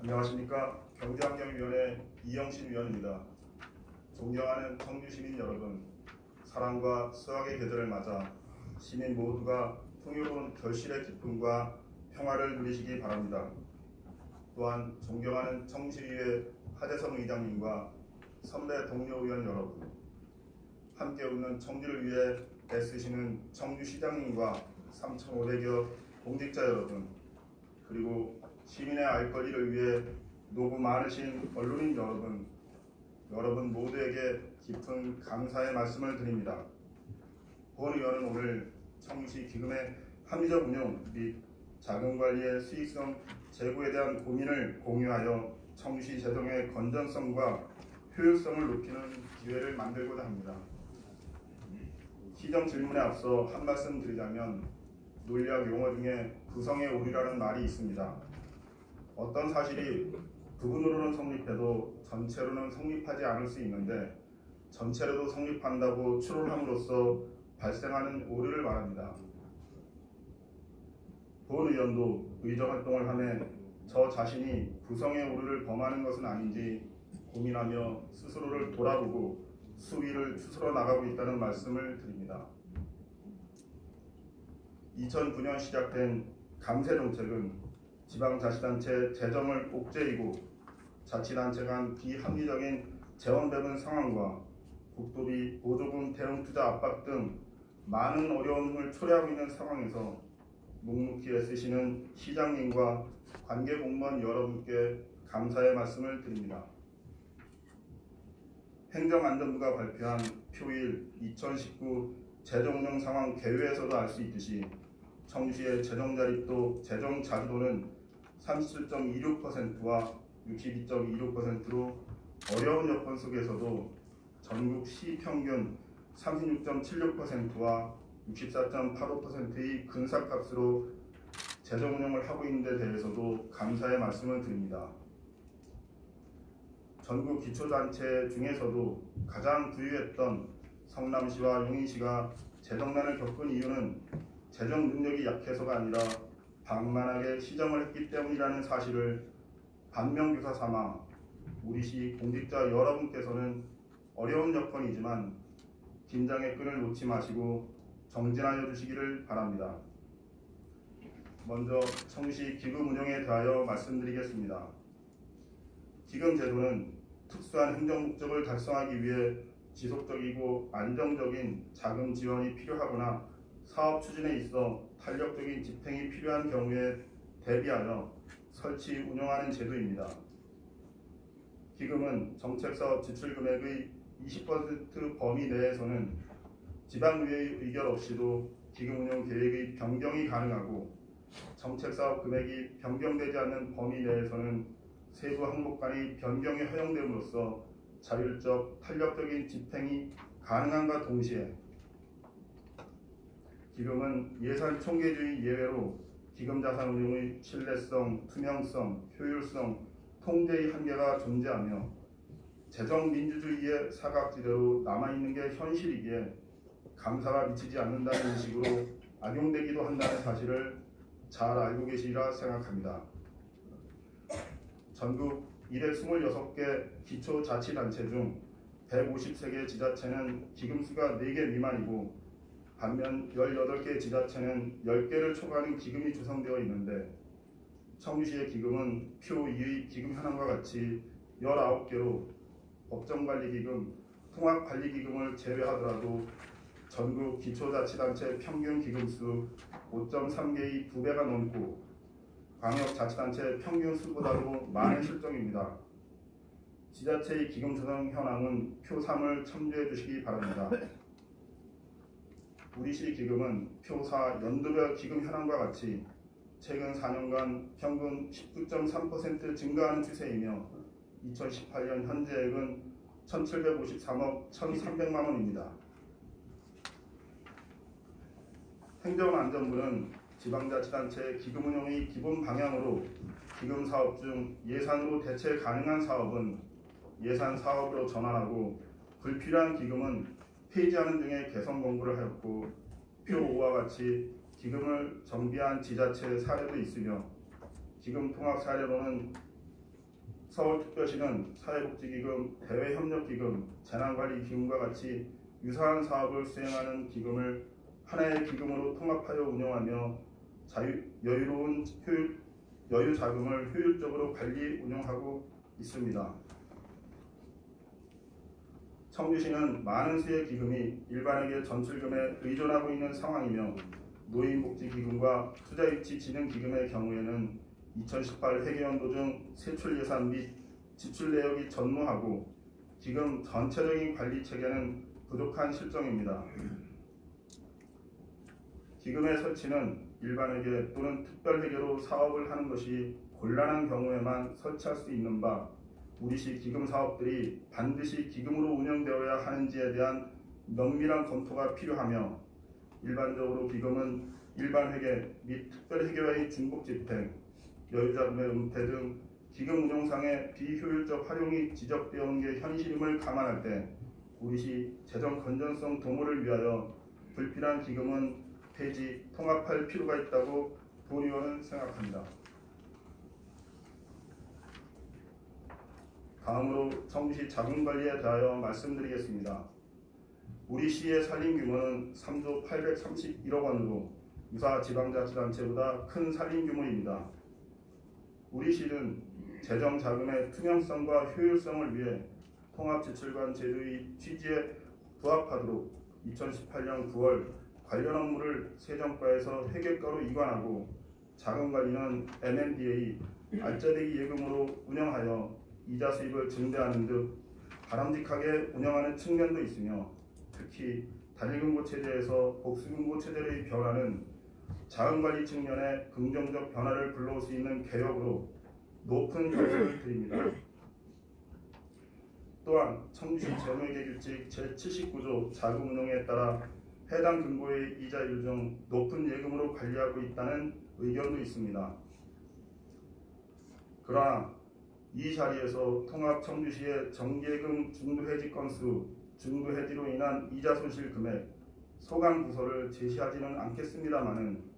안녕하십니까. 경제환경위원회 이영신 위원입니다. 존경하는 청주시민 여러분, 사랑과 수학의 계절을 맞아 시민 모두가 풍요로운 결실의 기쁨과 평화를 누리시기 바랍니다. 또한 존경하는 청주시의회 하재성 의장님과 선배 동료 의원 여러분, 함께 웃는 청주를 위해 애쓰시는 청주시장님과 3,500여 공직자 여러분, 그리고 시민의 알 권리를 위해 노고 많으신 언론인 여러분 모두에게 깊은 감사의 말씀을 드립니다. 본 의원은 오늘 청주시 기금의 합리적 운영 및 자금관리의 수익성 제고에 대한 고민을 공유하여 청주시 재정의 건전성과 효율성을 높이는 기회를 만들고자 합니다. 시정 질문에 앞서 한 말씀 드리자면 논리학 용어 중에 구성의 오류라는 말이 있습니다. 어떤 사실이 부분으로는 성립해도 전체로는 성립하지 않을 수 있는데 전체로도 성립한다고 추론함으로써 발생하는 오류를 말합니다. 본 의원도 의정활동을 하며 저 자신이 구성의 오류를 범하는 것은 아닌지 고민하며 스스로를 돌아보고 수위를 추스러 나가고 있다는 말씀을 드립니다. 2009년 시작된 감세 정책은 지방자치단체 재정을 옥죄이고 자치단체 간 비합리적인 재원 배분 상황과 국도비 보조금 대응 투자 압박 등 많은 어려움을 초래하고 있는 상황에서 묵묵히 애쓰시는 시장님과 관계 공무원 여러분께 감사의 말씀을 드립니다. 행정안전부가 발표한 표일 2019 재정운영 상황 개요에서도 알 수 있듯이 청주시의 재정자립도 재정자주도는 37.26%와 62.26%로 어려운 여건 속에서도 전국 시 평균 36.76%와 64.85%의 근사값으로 재정운영을 하고 있는 데 대해서도 감사의 말씀을 드립니다. 전국 기초단체 중에서도 가장 부유했던 성남시와 용인시가 재정난을 겪은 이유는 재정 능력이 약해서가 아니라 방만하게 시정을 했기 때문이라는 사실을 반면교사 삼아 우리 시 공직자 여러분께서는 어려운 여건이지만 긴장의 끈을 놓지 마시고 정진하여 주시기를 바랍니다. 먼저 청주시 기금 운영에 대하여 말씀드리겠습니다. 기금 제도는 특수한 행정 목적을 달성하기 위해 지속적이고 안정적인 자금 지원이 필요하거나 사업 추진에 있어 탄력적인 집행이 필요한 경우에 대비하여 설치 운영하는 제도입니다. 기금은 정책사업 지출금액의 20% 범위 내에서는 지방의회의 의결 없이도 기금 운영 계획의 변경이 가능하고 정책사업 금액이 변경되지 않는 범위 내에서는 세부 항목 간의 변경이 허용됨으로써 자율적 탄력적인 집행이 가능함과 동시에 기금은 예산 총계주의 예외로 기금자산 운용의 신뢰성, 투명성, 효율성, 통제의 한계가 존재하며 재정민주주의의 사각지대로 남아있는 게 현실이기에 감사가 미치지 않는다는 인식으로 악용되기도 한다는 사실을 잘 알고 계시리라 생각합니다. 전국 226개 기초자치단체 중 153개 지자체는 기금수가 4개 미만이고 반면 18개 지자체는 10개를 초과하는 기금이 구성되어 있는데 청주시의 기금은 표 2의 기금 현황과 같이 19개로 법정관리기금, 통합관리기금을 제외하더라도 전국 기초자치단체 평균 기금수 5.3개의 2배가 넘고 광역자치단체 평균 수보다도 많은 실정입니다. 지자체의 기금 조성 현황은 표 3을 첨부해 주시기 바랍니다. 우리시 기금은 표 4 연도별 기금 현황과 같이 최근 4년간 평균 19.3% 증가하는 추세이며 2018년 현재액은 1,753억 1,300만 원입니다. 행정안전부는 지방자치단체 기금 운영의 기본 방향으로 기금 사업 중 예산으로 대체 가능한 사업은 예산 사업으로 전환하고 불필요한 기금은 폐지하는 등의 개선 공고를 하였고 표 5와 같이 기금을 정비한 지자체 사례도 있으며 기금 통합 사례로는 서울특별시는 사회복지기금, 대외협력기금, 재난관리기금과 같이 유사한 사업을 수행하는 기금을 하나의 기금으로 통합하여 운영하며 여유로운 여유 자금을 효율적으로 관리 운영하고 있습니다. 청주시는 많은 수의 기금이 일반에게 전출금에 의존하고 있는 상황이며 노인복지기금과 투자유치진흥기금의 경우에는 2018 회계연도 중 세출 예산 및 지출 내역이 전무하고 기금 전체적인 관리 체계는 부족한 실정입니다. 기금의 설치는 일반회계 또는 특별회계로 사업을 하는 것이 곤란한 경우에만 설치할 수 있는 바 우리시 기금 사업들이 반드시 기금으로 운영되어야 하는지에 대한 면밀한 검토가 필요하며 일반적으로 기금은 일반회계 및 특별회계와의 중복집행, 여유자금의 은폐 등 기금 운용상의 비효율적 활용이 지적되어 온 게 현실임을 감안할 때 우리시 재정 건전성 도모를 위하여 불필요한 기금은 폐지, 통합할 필요가 있다고 도의원은 생각합니다. 다음으로 청주시 자금관리에 대하여 말씀드리겠습니다. 우리 시의 살림 규모는 3조 831억 원으로 유사 지방자치단체보다 큰 살림 규모입니다. 우리 시는 재정 자금의 투명성과 효율성을 위해 통합지출관 제도의 취지에 부합하도록 2018년 9월 관련 업무를 세정과에서 회계과로 이관하고 자금관리는 M&DA 알짜배기 예금으로 운영하여 이자 수입을 증대하는 듯 바람직하게 운영하는 측면도 있으며 특히 단일금고 체제에서 복수금고 체제의 변화는 자금관리 측면에 긍정적 변화를 불러올 수 있는 개혁으로 높은 점수를 드립니다. 또한 청주시 재무회계규칙 제79조 자금운용에 따라 해당 금고의 이자율 중 높은 예금으로 관리하고 있다는 의견도 있습니다. 그러나 이 자리에서 통합 청주시의 정기예금 중도해지 건수, 중도해지로 인한 이자 손실 금액, 소강 부서를 제시하지는 않겠습니다마는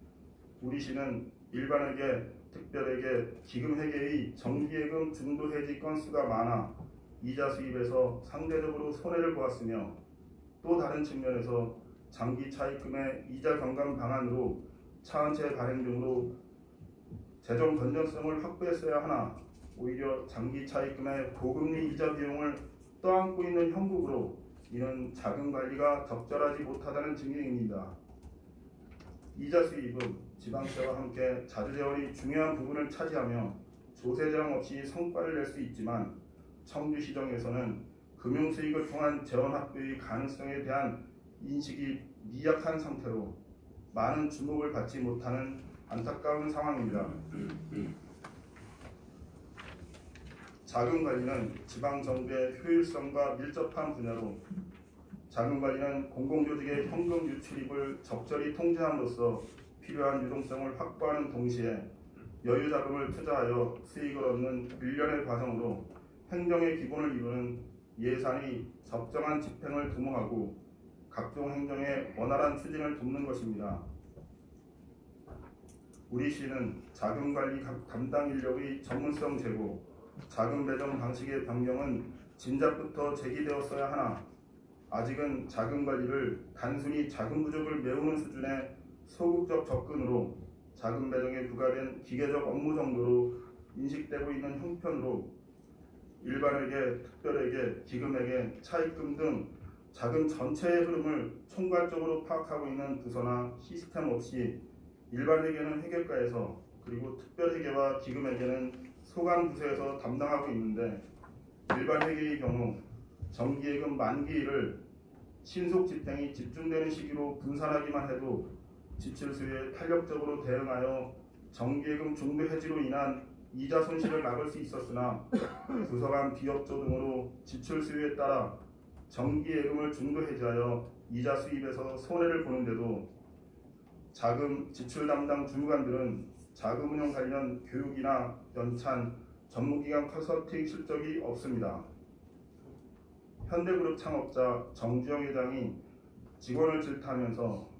우리 시는 일반회계, 특별회계, 기금회계의 정기예금 중도해지 건수가 많아 이자 수입에서 상대적으로 손해를 보았으며 또 다른 측면에서 장기 차입금의 이자 경감 방안으로 차은체 발행 등으로 재정 건전성을 확보했어야 하나 오히려 장기 차입금의 고금리 이자 비용을 떠안고 있는 형국으로 이는 자금 관리가 적절하지 못하다는 증명입니다. 이자 수입은 지방세와 함께 자주재원이 중요한 부분을 차지하며 조세자랑 없이 성과를 낼 수 있지만 청주시정에서는 금융수익을 통한 재원 확보의 가능성에 대한 인식이 미약한 상태로 많은 주목을 받지 못하는 안타까운 상황입니다. 자금관리는 지방정부의 효율성과 밀접한 분야로 자금관리는 공공조직의 현금 유출입을 적절히 통제함으로써 필요한 유동성을 확보하는 동시에 여유자금을 투자하여 수익을 얻는 일련의 과정으로 행정의 기본을 이루는 예산이 적정한 집행을 도모하고 각종 행정의 원활한 추진을 돕는 것입니다. 우리 시는 자금관리 담당 인력의 전문성 제고, 자금 배정 방식의 변경은 진작부터 제기되었어야 하나 아직은 자금관리를 단순히 자금 부족을 메우는 수준의 소극적 접근으로 자금 배정에 부과된 기계적 업무 정도로 인식되고 있는 형편으로 일반회계, 특별회계, 기금회계, 차입금 등 자금 전체의 흐름을 총괄적으로 파악하고 있는 부서나 시스템 없이 일반회계는 회계과에서 그리고 특별회계와 기금회계는 소강부서에서 담당하고 있는데 일반회계의 경우 정기예금 만기일을 신속 집행이 집중되는 시기로 분산하기만 해도 지출수에 탄력적으로 대응하여 정기예금 중도 해지로 인한 이자 손실을 막을 수 있었으나 부서 간 비협조 등으로 지출수에 따라 정기예금을 중도 해지하여 이자 수입에서 손해를 보는데도 자금 지출 담당 주무관들은 자금운용 관련 교육이나 연찬, 전문기관 컨설팅 실적이 없습니다. 현대그룹 창업자 정주영 회장이 직원을 질타하면서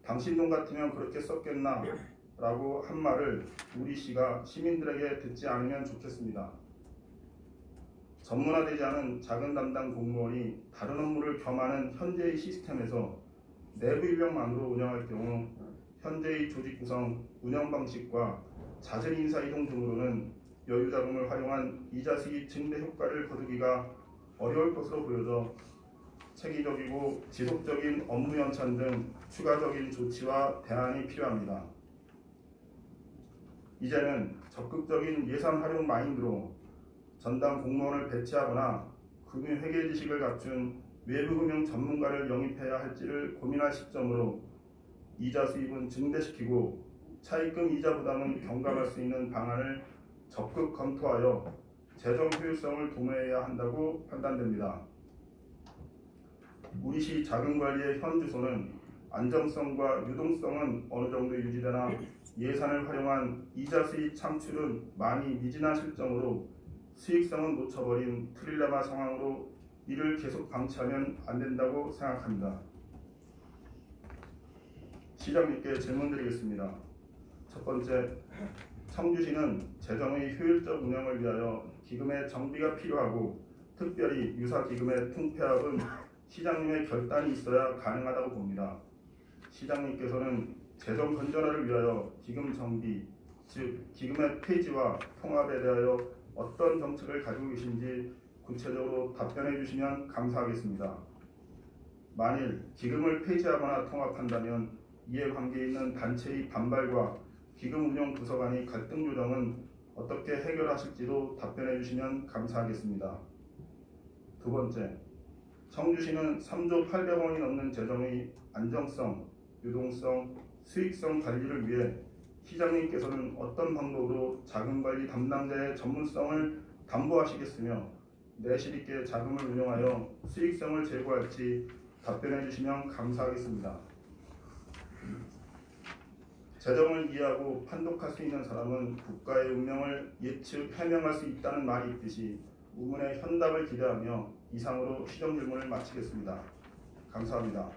당신 돈 같으면 그렇게 썼겠나 라고 한 말을 우리 시가 시민들에게 듣지 않으면 좋겠습니다. 전문화되지 않은 작은 담당 공무원이 다른 업무를 겸하는 현재의 시스템에서 내부 인력만으로 운영할 경우 현재의 조직 구성, 운영 방식과 잦은 인사 이동 등으로는 여유 자금을 활용한 이자 수익 증대 효과를 거두기가 어려울 것으로 보여져 체계적이고 지속적인 업무 연찬 등 추가적인 조치와 대안이 필요합니다. 이제는 적극적인 예산 활용 마인드로 전담 공무원을 배치하거나 금융회계 지식을 갖춘 외부 금융 전문가를 영입해야 할지를 고민할 시점으로 이자 수입은 증대시키고 차입금 이자 부담은 경감할 수 있는 방안을 적극 검토하여 재정 효율성을 도모해야 한다고 판단됩니다. 우리 시 자금관리의 현 주소는 안정성과 유동성은 어느 정도 유지되나 예산을 활용한 이자 수익 창출은 많이 미진한 실정으로 수익성은 놓쳐버린 트릴레마 상황으로 이를 계속 방치하면 안 된다고 생각합니다. 시장님께 질문드리겠습니다. 첫 번째, 청주시는 재정의 효율적 운영을 위하여 기금의 정비가 필요하고 특별히 유사기금의 통폐합은 시장님의 결단이 있어야 가능하다고 봅니다. 시장님께서는 재정 건전화를 위하여 기금 정비, 즉 기금의 폐지와 통합에 대하여 어떤 정책을 가지고 계신지 구체적으로 답변해 주시면 감사하겠습니다. 만일 기금을 폐지하거나 통합한다면 이에 관계 있는 단체의 반발과 기금 운영 부서 간의 갈등 조정은 어떻게 해결하실지도 답변해 주시면 감사하겠습니다. 두 번째, 청주시는 3조 800원이 넘는 재정의 안정성, 유동성, 수익성 관리를 위해 시장님께서는 어떤 방법으로 자금관리 담당자의 전문성을 담보하시겠으며 내실 있게 자금을 운용하여 수익성을 제고할지 답변해 주시면 감사하겠습니다. 재정을 이해하고 판독할 수 있는 사람은 국가의 운명을 예측, 해명할 수 있다는 말이 있듯이 우문의 현답을 기대하며 이상으로 시정 질문을 마치겠습니다. 감사합니다.